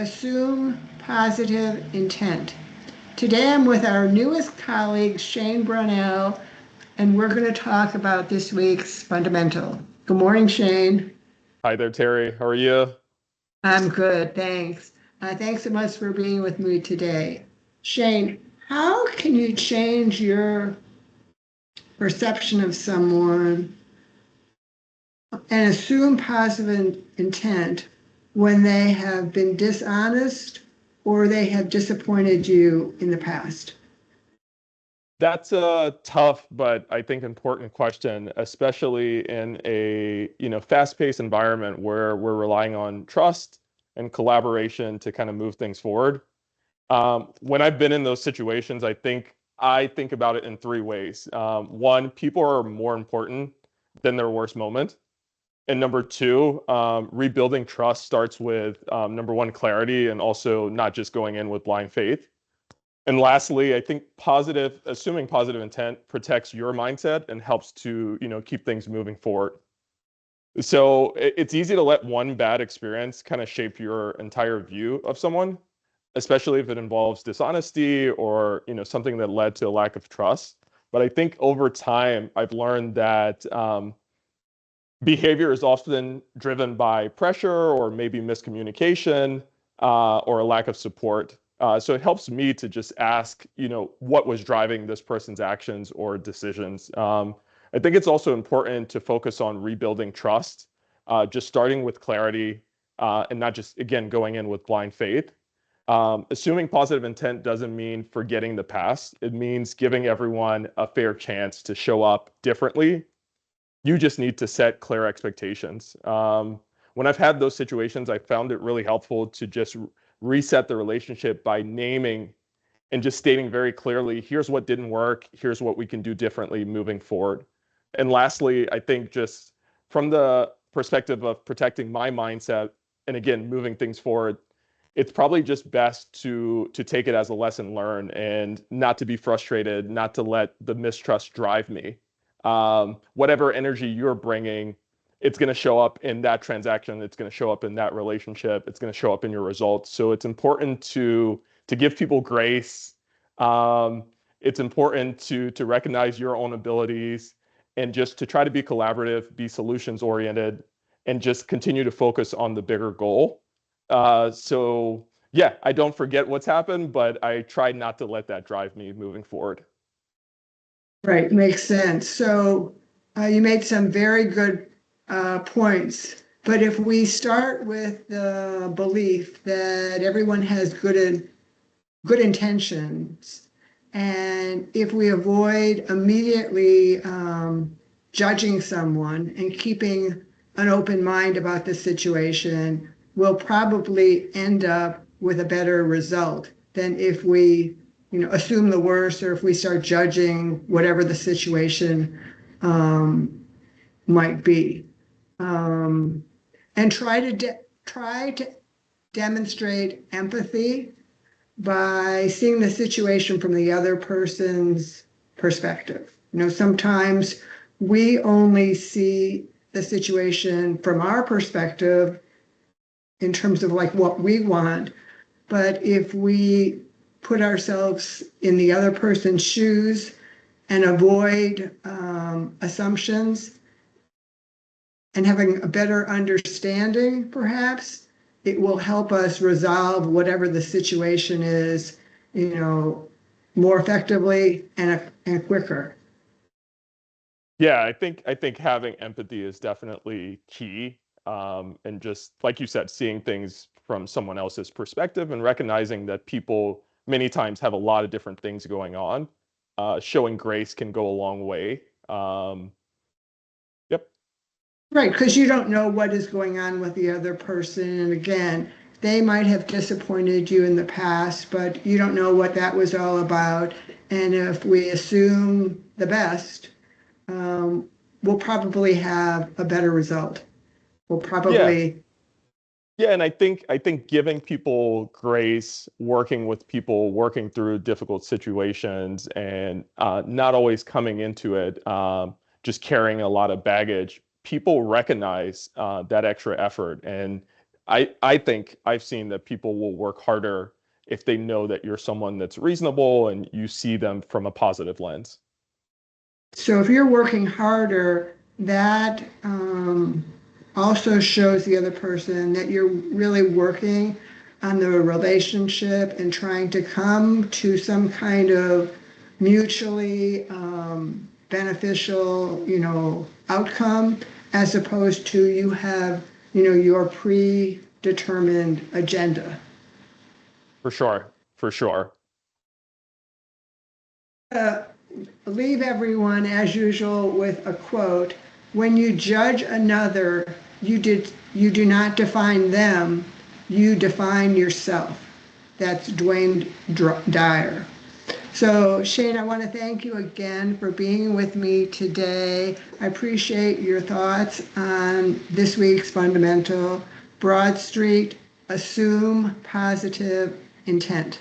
Assume positive intent. Today I'm with our newest colleague, Shane Brunell, and we're going to talk about this week's fundamental. Good morning, Shane. Hi there, Terry. How are you? I'm good, thanks. Thanks so much for being with me today. Shane, how can you change your perception of someone and assume positive intent when they have been dishonest or they have disappointed you in the past? That's a tough but I think important question, especially in a fast-paced environment where we're relying on trust and collaboration to kind of move things forward. When I've been in those situations, I think about it in three ways. One, people are more important than their worst moment. And number two, rebuilding trust starts with number one, clarity, and also not just going in with blind faith. And lastly, I think assuming positive intent protects your mindset and helps to, keep things moving forward. So it's easy to let one bad experience kind of shape your entire view of someone, especially if it involves dishonesty or, something that led to a lack of trust. But I think over time, I've learned that behavior is often driven by pressure or maybe miscommunication or a lack of support. So it helps me to just ask, what was driving this person's actions or decisions. I think it's also important to focus on rebuilding trust, just starting with clarity and not just, again, going in with blind faith. Assuming positive intent doesn't mean forgetting the past. It means giving everyone a fair chance to show up differently. You just need to set clear expectations. When I've had those situations, I found it really helpful to just reset the relationship by naming and just stating very clearly, here's what didn't work, here's what we can do differently moving forward. And lastly, I think just from the perspective of protecting my mindset and again, moving things forward, it's probably just best to take it as a lesson learned and not to be frustrated, not to let the mistrust drive me. Whatever energy you're bringing, it's going to show up in that transaction. It's going to show up in that relationship. It's going to show up in your results. So it's important to give people grace. It's important to recognize your own abilities and just to try to be collaborative, be solutions oriented, and just continue to focus on the bigger goal. So yeah, I don't forget what's happened, but I try not to let that drive me moving forward. Right, makes sense. So you made some very good points. But if we start with the belief that everyone has good intentions, and if we avoid immediately judging someone and keeping an open mind about the situation, we'll probably end up with a better result than if we, assume the worst or if we start judging whatever the situation might be. And try to demonstrate empathy by seeing the situation from the other person's perspective. Sometimes we only see the situation from our perspective in terms of like what we want. But if we put ourselves in the other person's shoes and avoid assumptions and having a better understanding, perhaps, it will help us resolve whatever the situation is, more effectively and quicker. Yeah, I think having empathy is definitely key. And just like you said, seeing things from someone else's perspective and recognizing that people many times have a lot of different things going on. Showing grace can go a long way. Yep. Right, because you don't know what is going on with the other person. And again, they might have disappointed you in the past, but you don't know what that was all about. And if we assume the best, we'll probably have a better result. We'll Yeah. probably, Yeah, and I think giving people grace, working with people, working through difficult situations, and not always coming into it just carrying a lot of baggage. People recognize that extra effort, and I think I've seen that people will work harder if they know that you're someone that's reasonable and you see them from a positive lens. So if you're working harder, that also shows the other person that you're really working on the relationship and trying to come to some kind of mutually beneficial, outcome, as opposed to you have, your predetermined agenda. For sure. For sure. Leave everyone, as usual, with a quote. When you judge another, you do not define them, you define yourself. That's Dwayne Dyer. So Shane, I want to thank you again for being with me today. I appreciate your thoughts on this week's fundamental. Broad Street, assume positive intent.